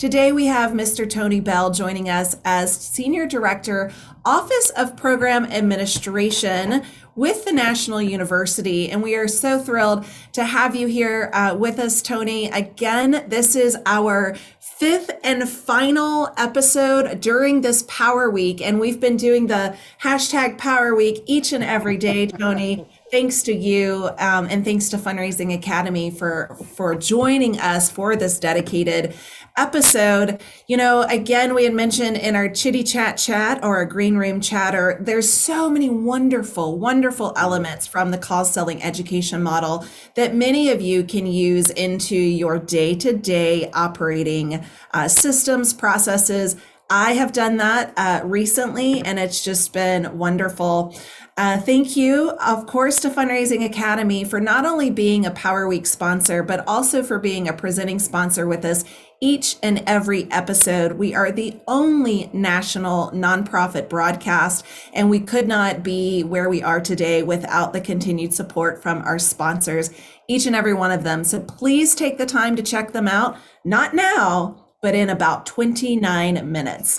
Today we have Mr. Tony Beall joining us as Senior Director, Office of Program Administration with the National University. And we are so thrilled to have you here with us, Tony. Again, this is our fifth and final episode during this Power Week. And we've been doing the hashtag Power Week each and every day, Tony. Thanks to you and thanks to Fundraising Academy for joining us for this dedicated episode. You know, again, we had mentioned in our chitty chat or a green room chatter, there's so many wonderful elements from the cause selling education model that many of you can use into your day-to-day operating systems, processes. I have done that recently, and it's just been wonderful. Thank you, of course, to Fundraising Academy for not only being a Power Week sponsor, but also for being a presenting sponsor with us each and every episode. We are the only national nonprofit broadcast, and we could not be where we are today without the continued support from our sponsors, each and every one of them. So please take the time to check them out, not now, but in about 29 minutes.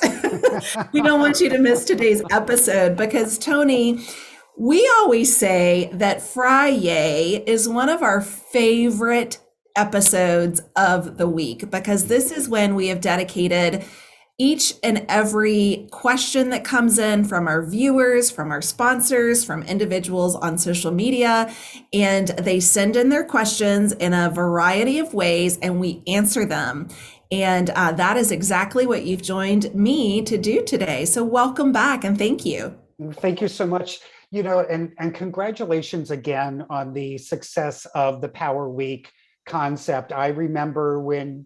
We don't want you to miss today's episode because, Tony, we always say that Friday is one of our favorite episodes of the week because this is when we have dedicated each and every question that comes in from our viewers, from our sponsors, from individuals on social media, and they send in their questions in a variety of ways and we answer them. And that is exactly what you've joined me to do today. So welcome back and thank you. Thank you so much. You know, and congratulations again on the success of the Power Week concept. I remember when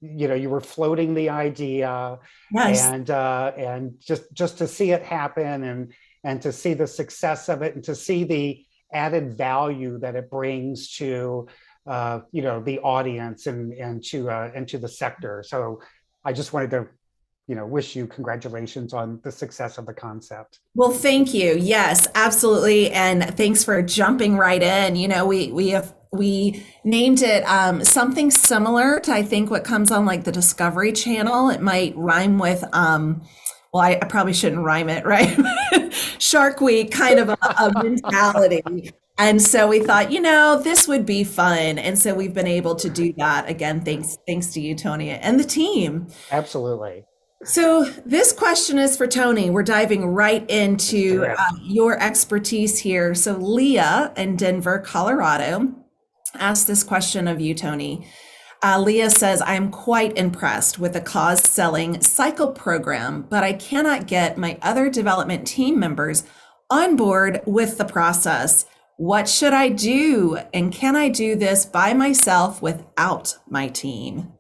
you know you were floating the idea, yes. and just to see it happen and to see the success of it and to see the added value that it brings to you know, the audience and to the sector. So I just wanted to, you know, wish you congratulations on the success of the concept. Well, thank you. Yes, absolutely. And thanks for jumping right in. You know, we named it something similar to, I think, what comes on like the Discovery Channel. It might rhyme with well, I probably shouldn't rhyme it, right? Shark Week kind of a mentality. And so we thought, you know, this would be fun. And so we've been able to do that again, thanks to you, Tony, and the team. Absolutely. So this question is for Tony. We're diving right into your expertise here. So Leah in Denver, Colorado, asked this question of you, Tony. Leah says, I'm quite impressed with the cause selling cycle program, but I cannot get my other development team members on board with the process. What should I do? And can I do this by myself without my team?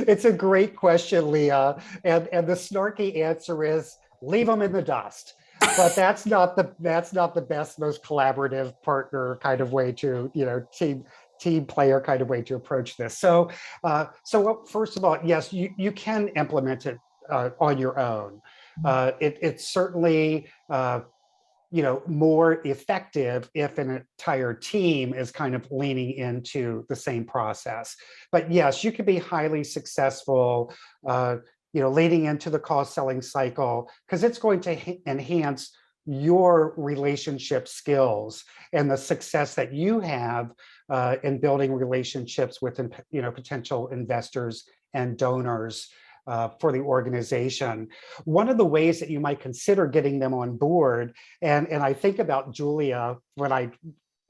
It's a great question, Leah. And the snarky answer is leave them in the dust. But that's not the best, most collaborative partner kind of way to, you know, team player kind of way to approach this. So first of all, yes, you can implement it on your own. It's certainly you know, more effective if an entire team is kind of leaning into the same process. But yes, you can be highly successful, you know, leading into the cause selling cycle because it's going to enhance your relationship skills and the success that you have in building relationships with, you know, potential investors and donors for the organization. One of the ways that you might consider getting them on board, and I think about Julia when I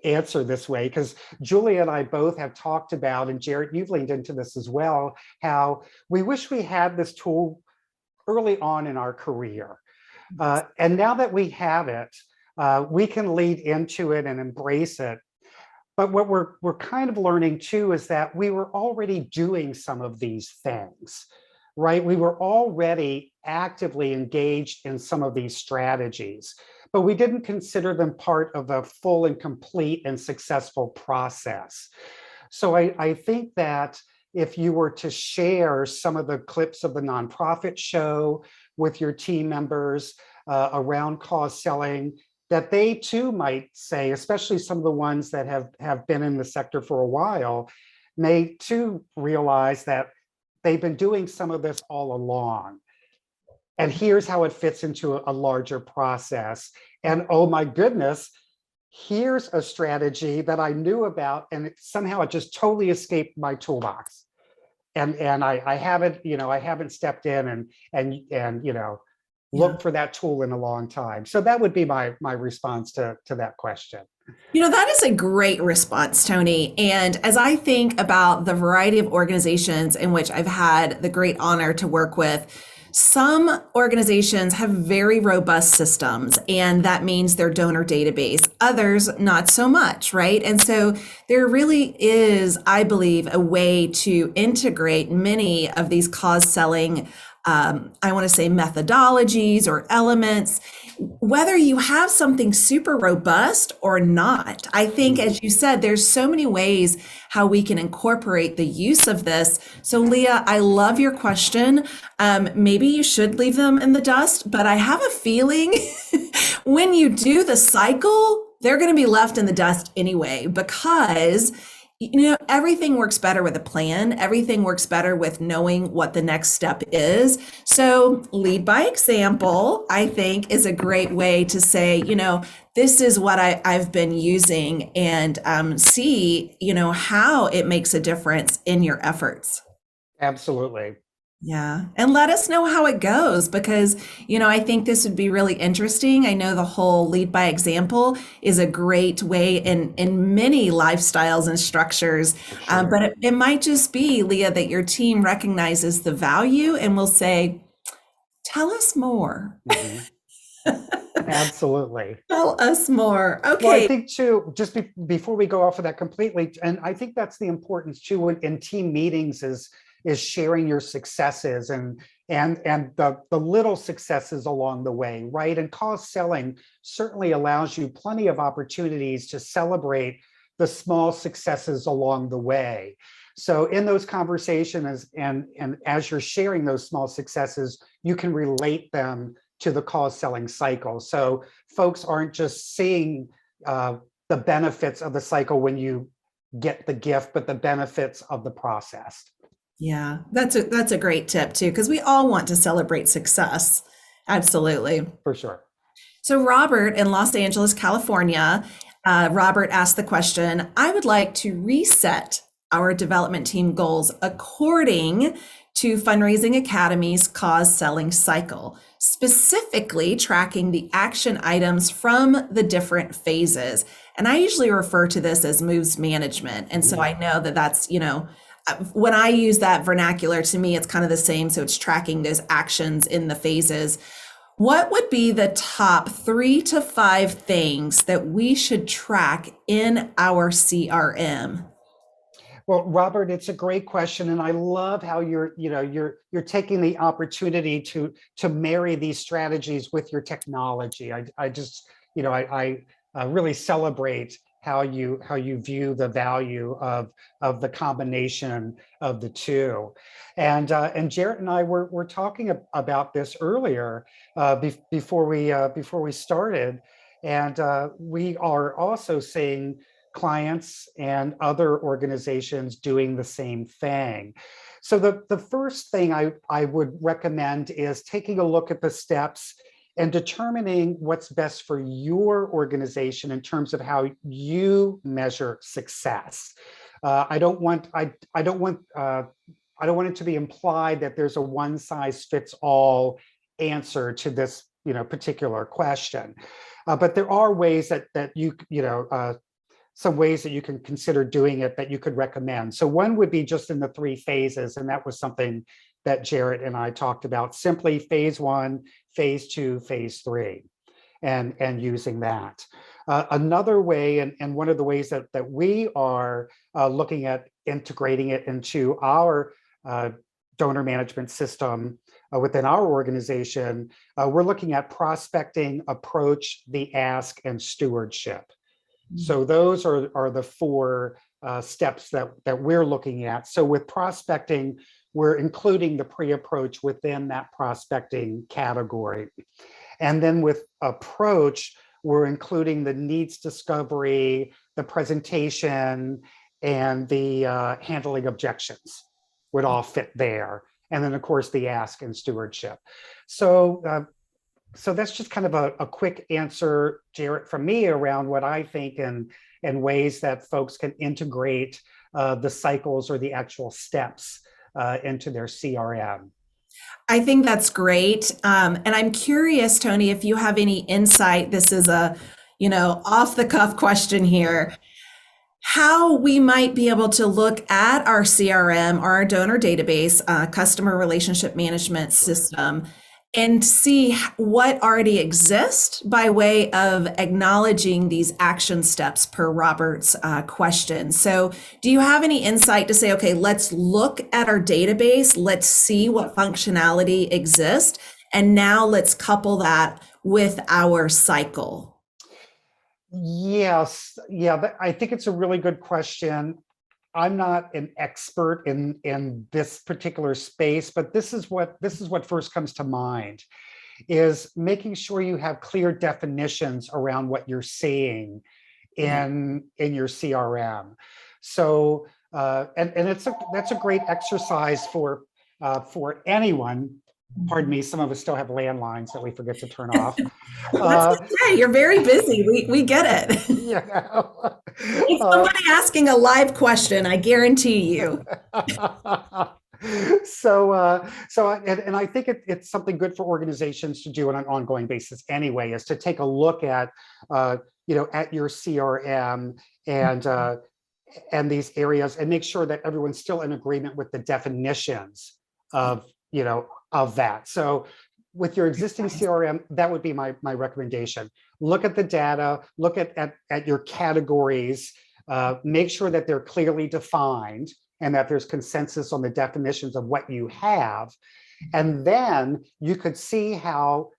answer this way, because Julia and I both have talked about, and Jared, you've leaned into this as well, how we wish we had this tool early on in our career. And now that we have it, we can lead into it and embrace it. But what we're kind of learning too is that we were already doing some of these things. Right? We were already actively engaged in some of these strategies, but we didn't consider them part of a full and complete and successful process. So I think that if you were to share some of the clips of the Nonprofit Show with your team members around cause selling, that they too might say, especially some of the ones that have been in the sector for a while, may too realize that they've been doing some of this all along. And here's how it fits into a larger process. And oh my goodness, here's a strategy that I knew about, and somehow it just totally escaped my toolbox. And I haven't, I haven't stepped in and Yeah. looked for that tool in a long time. So that would be my response to that question. That is a great response, Tony. And as I think about the variety of organizations in which I've had the great honor to work with, some organizations have very robust systems, and that means their donor database. Others, not so much, right? And so there really is, I believe, a way to integrate many of these cause selling, I want to say methodologies or elements, whether you have something super robust or not. I think, as you said, there's so many ways how we can incorporate the use of this. So Leah, I love your question. Maybe you should leave them in the dust, but I have a feeling when you do the cycle, they're going to be left in the dust anyway, because everything works better with a plan. Everything works better with knowing what the next step is. So lead by example, I think, is a great way to say, this is what I've been using, and see, how it makes a difference in your efforts. Absolutely. Yeah. And let us know how it goes, because, I think this would be really interesting. I know the whole lead by example is a great way in many lifestyles and structures. Sure. But it might just be, Leah, that your team recognizes the value and will say, tell us more. Mm-hmm. Absolutely. Tell us more. Well, I Okay. think too, just before we go off of that completely, and I think that's the importance too in team meetings is sharing your successes and the little successes along the way, right? And cause selling certainly allows you plenty of opportunities to celebrate the small successes along the way. So in those conversations and as you're sharing those small successes, you can relate them to the cause selling cycle. So folks aren't just seeing the benefits of the cycle when you get the gift, but the benefits of the process. Yeah, that's a great tip too, because we all want to celebrate success. Absolutely. For sure. So Robert in Los Angeles, California, Robert asked the question, I would like to reset our development team goals according to Fundraising Academy's cause selling cycle, specifically tracking the action items from the different phases. And I usually refer to this as moves management. And so I know that that's, when I use that vernacular, to me, it's kind of the same. So it's tracking those actions in the phases. What would be the top 3 to 5 things that we should track in our CRM? Well, Robert, it's a great question, and I love how you're taking the opportunity to marry these strategies with your technology. I just, I really celebrate how you view the value of the combination of the two. And Jarrett and I were talking about this earlier before we started, and we are also seeing clients and other organizations doing the same thing. So the first thing I would recommend is taking a look at the steps and determining what's best for your organization in terms of how you measure success. I don't want it to be implied that there's a one size fits all answer to this particular question, but there are ways that some ways that you can consider doing it that you could recommend. So one would be just in the 3 phases, and that was something that Jarrett and I talked about, simply phase 1, phase 2, phase 3, and using that. Another way, and one of the ways that we are looking at integrating it into our donor management system within our organization, we're looking at prospecting, approach, the ask, and stewardship. So those are the 4 steps that we're looking at. So with prospecting, we're including the pre-approach within that prospecting category. And then with approach, we're including the needs discovery, the presentation, and the handling objections. would all fit there. And then, of course, the ask and stewardship. So that's just kind of a quick answer, Jarrett, from me around what I think and ways that folks can integrate the cycles or the actual steps into their CRM. I think that's great. And I'm curious, Tony, if you have any insight. This is a, off the cuff question here. How we might be able to look at our CRM or our donor database, customer relationship management system, and see what already exists by way of acknowledging these action steps per Robert's question. So do you have any insight to say, okay, let's look at our database, let's see what functionality exists, and now let's couple that with our cycle? Yes, yeah, I think it's a really good question. I'm not an expert in this particular space, but this is what first comes to mind, is making sure you have clear definitions around what you're seeing in your CRM. So and that's a great exercise for anyone. Pardon me, some of us still have landlines that we forget to turn off. That's okay. You're very busy. We get it. Yeah. It's somebody asking a live question, I guarantee you. And I think it's something good for organizations to do on an ongoing basis anyway, is to take a look at at your CRM and these areas, and make sure that everyone's still in agreement with the definitions of that. So with your existing CRM, that would be my recommendation. Look at the data, look at your categories, make sure that they're clearly defined and that there's consensus on the definitions of what you have. And then you could see how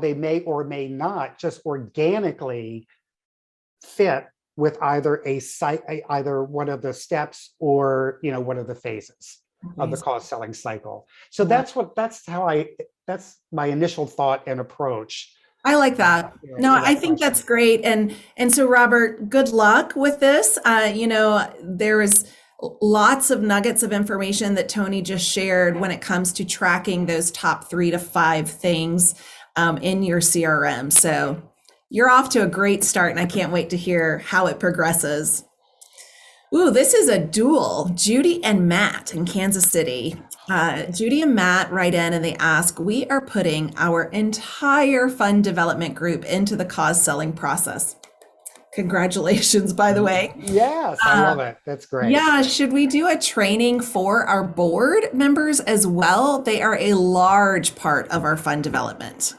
they may or may not just organically fit with either either one of the steps or one of the phases of the cause selling cycle. So that's my initial thought and approach. I like that. No, I think that's great. And so Robert, good luck with this. There is lots of nuggets of information that Tony just shared when it comes to tracking those top 3 to 5 things in your CRM. So you're off to a great start, and I can't wait to hear how it progresses. Ooh, this is a duel. Judy and Matt in Kansas City. Judy and Matt write in and they ask, we are putting our entire fund development group into the cause selling process. Congratulations, by the way. Yes, I love it. That's great. Yeah, should we do a training for our board members as well? They are a large part of our fund development.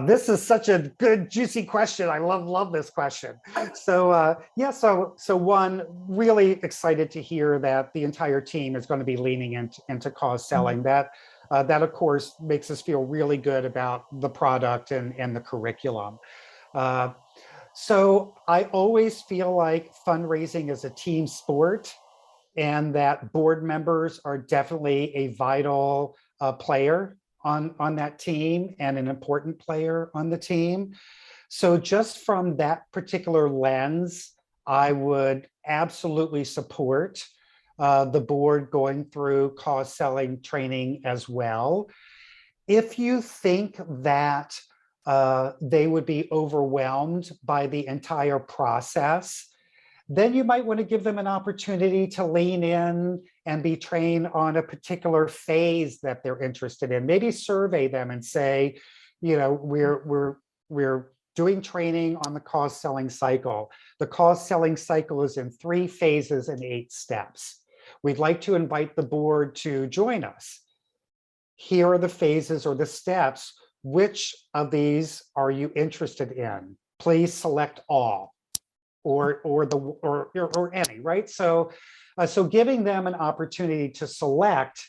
This is such a good, juicy question. I love this question. So one, really excited to hear that the entire team is going to be leaning into cause selling. That of course makes us feel really good about the product and the curriculum. So I always feel like fundraising is a team sport, and that board members are definitely a vital player on that team and an important player on the team. So just from that particular lens, I would absolutely support the board going through cause selling training as well. If you think that they would be overwhelmed by the entire process, then you might want to give them an opportunity to lean in and be trained on a particular phase that they're interested in. Maybe survey them and say, we're doing training on the cause selling cycle. The cause selling cycle is in 3 phases and 8 steps. We'd like to invite the board to join us. Here are the phases or the steps. Which of these are you interested in? Please select all. Or any, right? So giving them an opportunity to select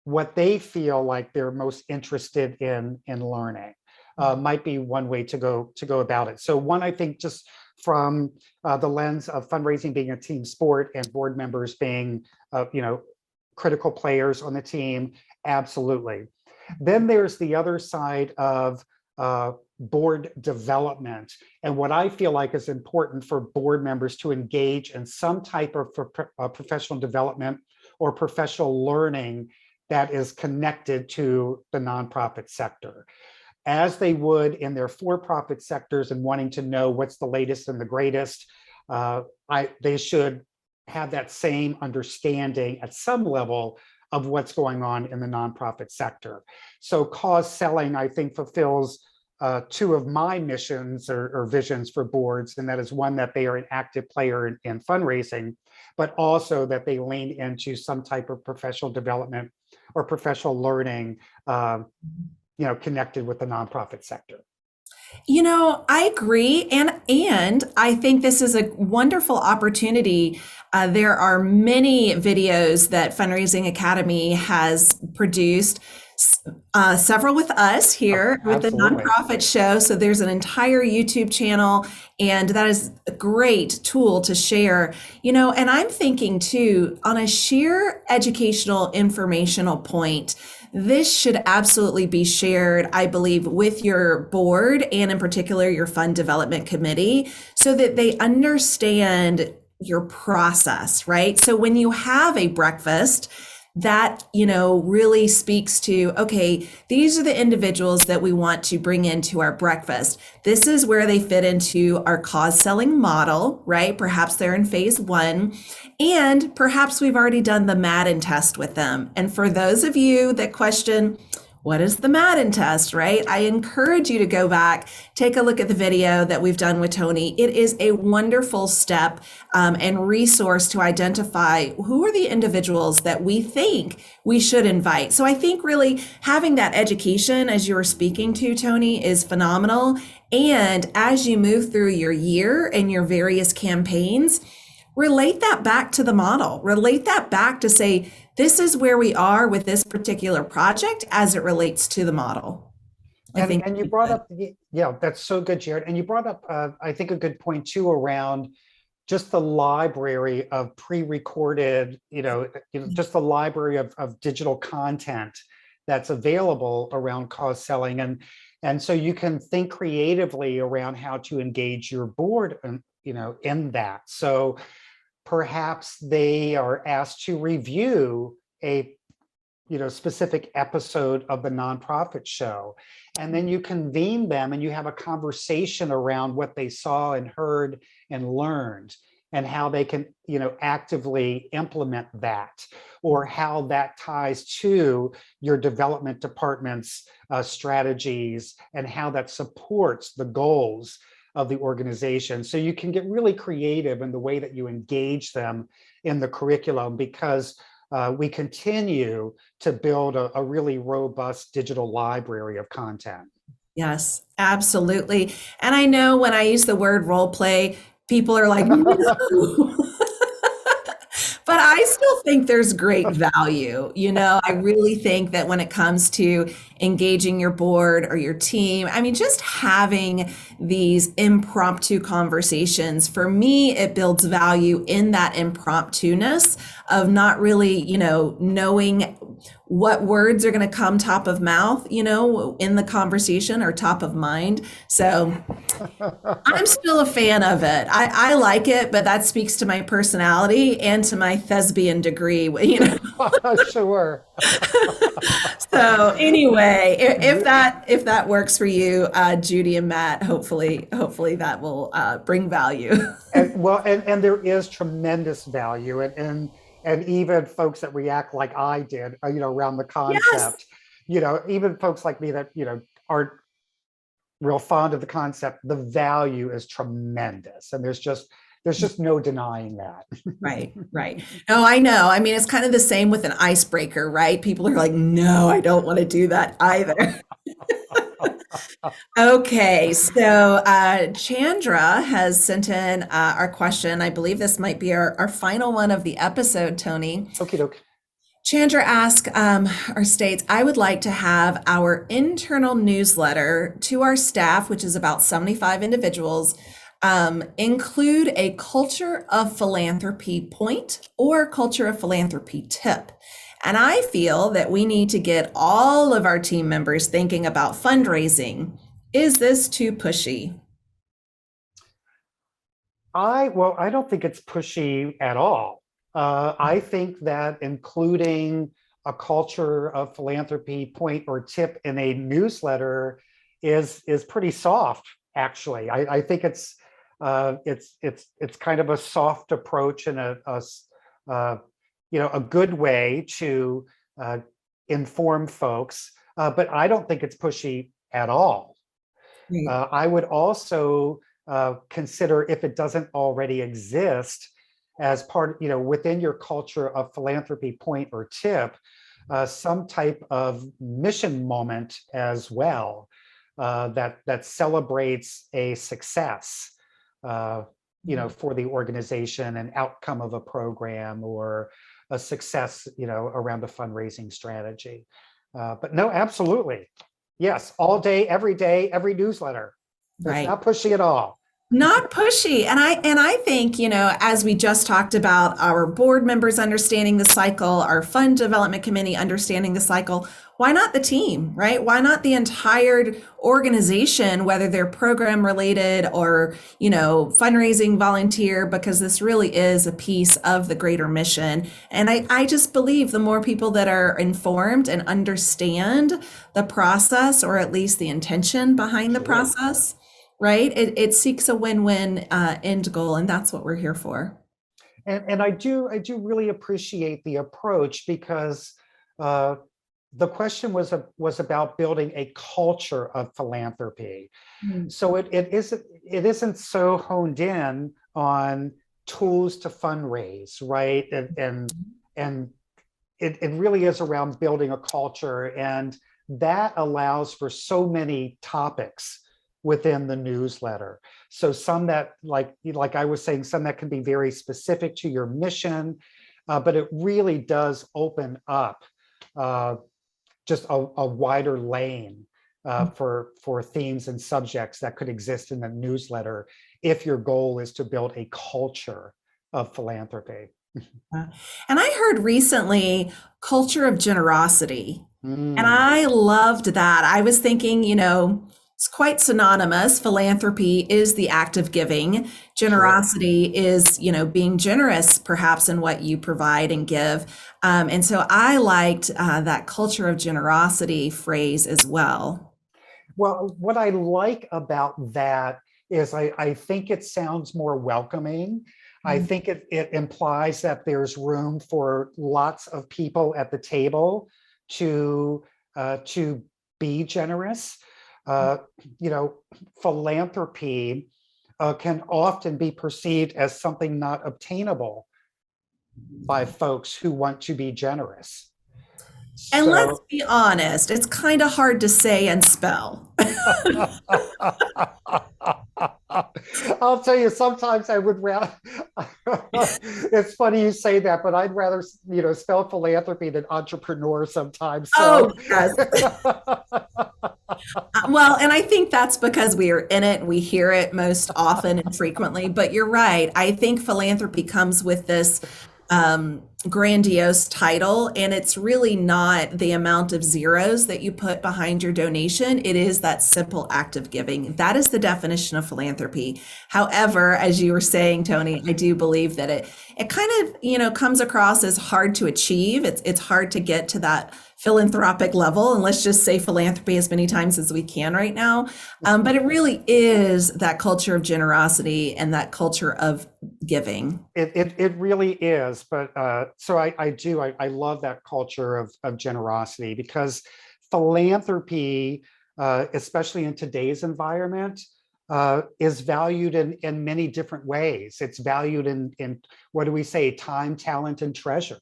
what they feel like they're most interested in learning might be one way to go about it. So one, I think, just from the lens of fundraising being a team sport and board members being critical players on the team, absolutely. Then there's the other side of board development. And what I feel like is important for board members to engage in some type of professional development or professional learning that is connected to the nonprofit sector, as they would in their for-profit sectors and wanting to know what's the latest and the greatest. They should have that same understanding at some level of what's going on in the nonprofit sector. So cause selling, I think, fulfills two of my missions or visions for boards, and that is one, that they are an active player in fundraising, but also that they lean into some type of professional development or professional learning, connected with the nonprofit sector. I agree, and I think this is a wonderful opportunity. There are many videos that Fundraising Academy has produced, several with us here with the Absolutely. Nonprofit Show. So there's an entire YouTube channel, and that is a great tool to share. And I'm thinking too, on a sheer educational, informational point, this should absolutely be shared, I believe, with your board and in particular your fund development committee, so that they understand your process, right? So when you have a breakfast, that really speaks to, okay, these are the individuals that we want to bring into our breakfast. This is where they fit into our cause selling model, right? Perhaps they're in phase 1, and perhaps we've already done the Madden test with them. And for those of you that question, what is the Madden test, right? I encourage you to go back, take a look at the video that we've done with Tony. It is a wonderful step and resource to identify who are the individuals that we think we should invite. So I think really having that education, as you were speaking to, Tony, is phenomenal. And as you move through your year and your various campaigns, relate that back to the model, relate that back to say, this is where we are with this particular project as it relates to the model. And you brought up, yeah, that's so good, Jared. And you brought up, I think, a good point too, around just the library of pre-recorded, just the library of digital content that's available around cause selling. And so you can think creatively around how to engage your board, in that. So perhaps they are asked to review a specific episode of the Nonprofit Show, and then you convene them and you have a conversation around what they saw and heard and learned, and how they can actively implement that, or how that ties to your development department's strategies, and how that supports the goals of the organization. So you can get really creative in the way that you engage them in the curriculum, because we continue to build a really robust digital library of content. Yes, absolutely. And I know when I use the word role play, people are like, no. But I still think there's great value. I really think that when it comes to engaging your board or your team, I mean, just having these impromptu conversations, for me, it builds value in that impromptu-ness of not really, knowing what words are going to come top of mouth, in the conversation, or top of mind. So I'm still a fan of it. I like it, but that speaks to my personality and to my thespian degree, Sure. So anyway, if that works for you, Judy and Matt, hopefully that will bring value. And there is tremendous value, and even folks that react like I did, around the concept, Yes. Even folks like me that, aren't real fond of the concept, the value is tremendous. And there's just no denying that. Right. No, I know. I mean, it's kind of the same with an icebreaker, right? People are like, no, I don't want to do that either. Okay, so Chandra has sent in our question. I believe this might be our final one of the episode, Tony. Okie doke. Chandra asks or states, I would like to have our internal newsletter to our staff, which is about 75 individuals, include a culture of philanthropy point or culture of philanthropy tip. And I feel that we need to get all of our team members thinking about fundraising. Is this too pushy? I don't think it's pushy at all. I think that including a culture of philanthropy point or tip in a newsletter is pretty soft. Actually, I think it's kind of a soft approach and uh, a good way to uh, inform folks. But I don't think it's pushy at all. Right. I would also consider, if it doesn't already exist, as part, within your culture of philanthropy point or tip, some type of mission moment as well, that celebrates a success, for the organization, an outcome of a program, or a success, around a fundraising strategy. But no, absolutely. Yes, all day, every newsletter. It's Right. not pushy at all. Not pushy. And I think, as we just talked about, our board members understanding the cycle, our fund development committee understanding the cycle, why not the team, right? Why not the entire organization, whether they're program related or, fundraising volunteer, because this really is a piece of the greater mission. And I just believe the more people that are informed and understand the process, or at least the intention behind the Absolutely. process, right? It seeks a win-win end goal, and that's what we're here for. And I do really appreciate the approach, because uh, the question was about building a culture of philanthropy. Mm. So it isn't so honed in on tools to fundraise, right? And it really is around building a culture, and that allows for so many topics within the newsletter. So some that, like I was saying, some that can be very specific to your mission, but it really does open up uh, just a wider lane for themes and subjects that could exist in the newsletter, if your goal is to build a culture of philanthropy. And I heard recently culture of generosity, and Mm, I loved that. I was thinking, it's quite synonymous. Philanthropy is the act of giving. sure. Generosity is, being generous, perhaps, in what you provide and give. And so I liked that culture of generosity phrase as well. Well, what I like about that is I think it sounds more welcoming. I think it implies that there's room for lots of people at the table to be generous. Uh, you know, Philanthropy can often be perceived as something not obtainable by folks who want to be generous. And let's So be honest, it's kind of hard to say and spell. I'll tell you, sometimes I would rather, it's funny you say that, but I'd rather, spell philanthropy than entrepreneur sometimes. Oh, So, yes. Well, and I think that's because we are in it. We hear it most often and frequently. But you're right. I think philanthropy comes with this grandiose title, and it's really not the amount of zeros that you put behind your donation. It is that simple act of giving. That is the definition of philanthropy. However, as you were saying, Tony, I do believe that it kind of, comes across as hard to achieve. It's hard to get to that philanthropic level, and let's just say philanthropy as many times as we can right now. But it really is that culture of generosity and that culture of giving. it really is. But so I love that culture of generosity, because philanthropy, especially in today's environment, is valued in many different ways. It's valued in, what do we say, time, talent, and treasure.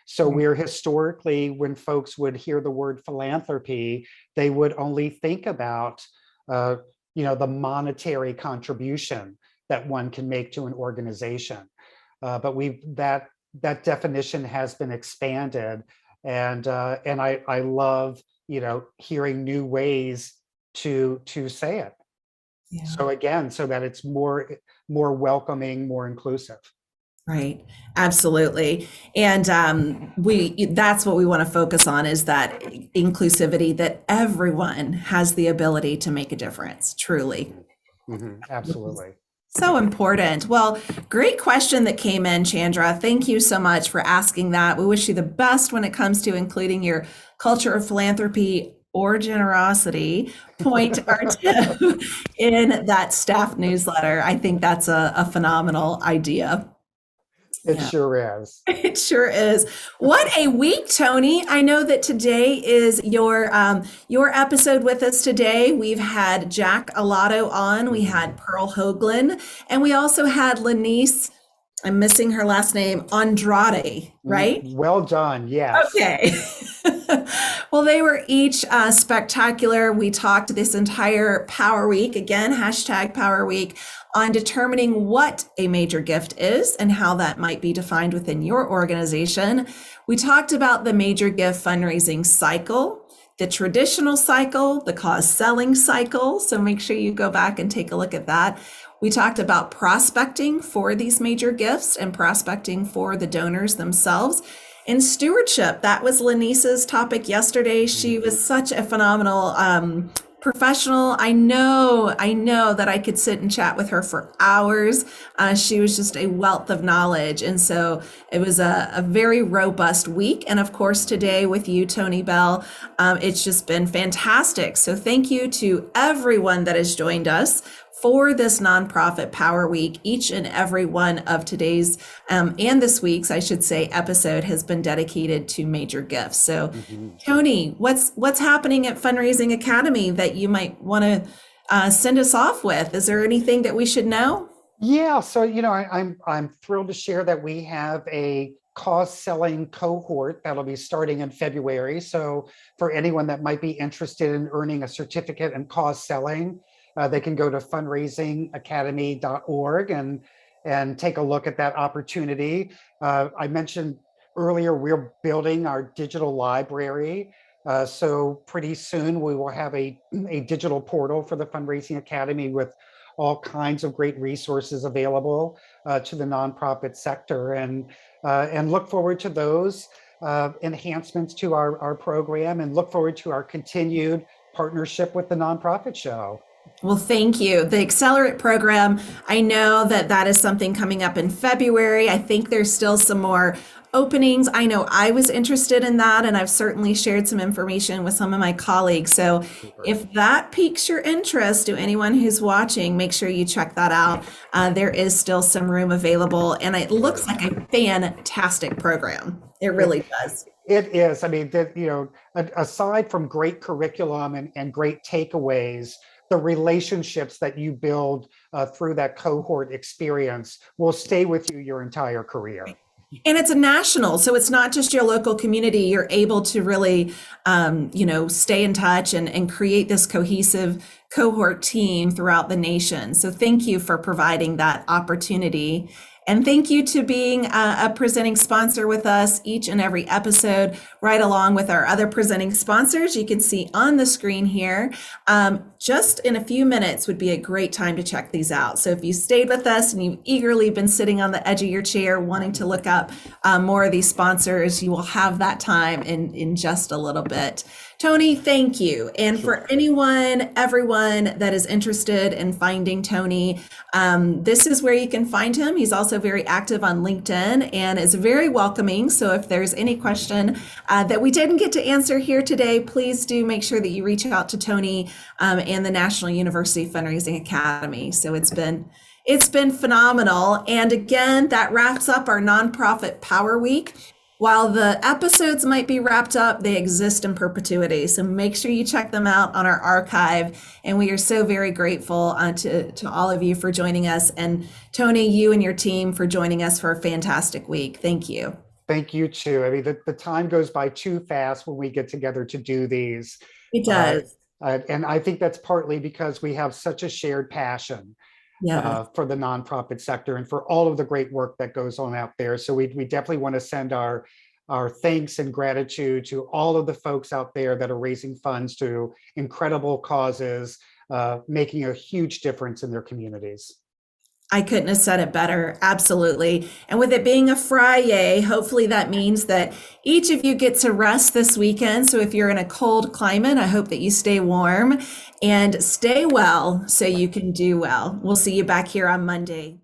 So we're historically, when folks would hear the word philanthropy, they would only think about, uh, the monetary contribution that one can make to an organization. But that definition has been expanded, and I love, hearing new ways to say it. Yeah. So again, so that it's more welcoming, more inclusive. Right. Absolutely. And that's what we want to focus on, is that inclusivity, that everyone has the ability to make a difference, truly. Mhm, mhm, absolutely. So important. Well, great question that came in, Chandra. Thank you so much for asking that. We wish you the best when it comes to including your culture of philanthropy or generosity point or tip in that staff newsletter. I think that's a phenomenal idea. It Yeah. sure is. It sure is. What a week, Tony. I know that today is your episode with us today. We've had Jack Alato on, we Mhm. had Pearl Hoagland, and we also had Lanice, I'm missing her last name, Andrade, right? Well done. Yes. Okay. Well, they were each spectacular. We talked this entire Power Week, again, hashtag Power Week, on determining what a major gift is and how that might be defined within your organization. We talked about the major gift fundraising cycle, the traditional cycle, the cause selling cycle. So make sure you go back and take a look at that. We talked about prospecting for these major gifts and prospecting for the donors themselves. And stewardship, that was Lanice's topic yesterday. She Mhm. was such a phenomenal professional. I know that I could sit and chat with her for hours. She was just a wealth of knowledge. And so it was a very robust week. And of course, today with you, Tony Beall, it's just been fantastic. So thank you to everyone that has joined us for this nonprofit Power Week. Each and every one of today's and this week's, I should say, episode has been dedicated to major gifts. So, Mhm. Tony, what's happening at Fundraising Academy that you might want to send us off with? Is there anything that we should know? Yeah, so I'm thrilled to share that we have a cause selling cohort that'll be starting in February. So for anyone that might be interested in earning a certificate in cause selling, they can go to fundraisingacademy.org and take a look at that opportunity. I mentioned earlier we're building our digital library. So pretty soon we will have a digital portal for the Fundraising Academy with all kinds of great resources available to the nonprofit sector, and look forward to those enhancements to our program, and look forward to our continued partnership with the Nonprofit Show. Well, thank you. The Accelerate program, I know that that is something coming up in February. I think there's still some more openings. I know I was interested in that, and I've certainly shared some information with some of my colleagues. So Super. if that piques your interest to anyone who's watching, make sure you check that out. There is still some room available, and it looks Great. like a fantastic program. It It, really does. it is. I mean, aside from great curriculum and great takeaways, the relationships that you build through that cohort experience will stay with you your entire career. And it's a national, so it's not just your local community. You're able to really, stay in touch and create this cohesive cohort team throughout the nation. So thank you for providing that opportunity. And thank you to being a presenting sponsor with us each and every episode, right along with our other presenting sponsors. You can see on the screen here. Just in a few minutes would be a great time to check these out. So if you stayed with us and you've eagerly been sitting on the edge of your chair wanting to look up more of these sponsors, you will have that time in just a little bit. Tony, thank you. And for Sure. everyone that is interested in finding Tony, this is where you can find him. He's also very active on LinkedIn and is very welcoming. So if there's any question that we didn't get to answer here today, please do make sure that you reach out to Tony and the National University Fundraising Academy. So it's been phenomenal. And again, that wraps up our nonprofit Power Week. While the episodes might be wrapped up, they exist in perpetuity. So make sure you check them out on our archive. And we are so very grateful to all of you for joining us. And Tony, you and your team for joining us for a fantastic week. Thank you. Thank you too. I mean, the time goes by too fast when we get together to do these. It Uh, does. and I think that's partly because we have such a shared passion Yeah. for the nonprofit sector and for all of the great work that goes on out there. So we definitely want to send our thanks and gratitude to all of the folks out there that are raising funds to incredible causes, making a huge difference in their communities. I couldn't have said it better. Absolutely. And with it being a Friday, hopefully that means that each of you gets a rest this weekend. So if you're in a cold climate, I hope that you stay warm and stay well so you can do well. We'll see you back here on Monday.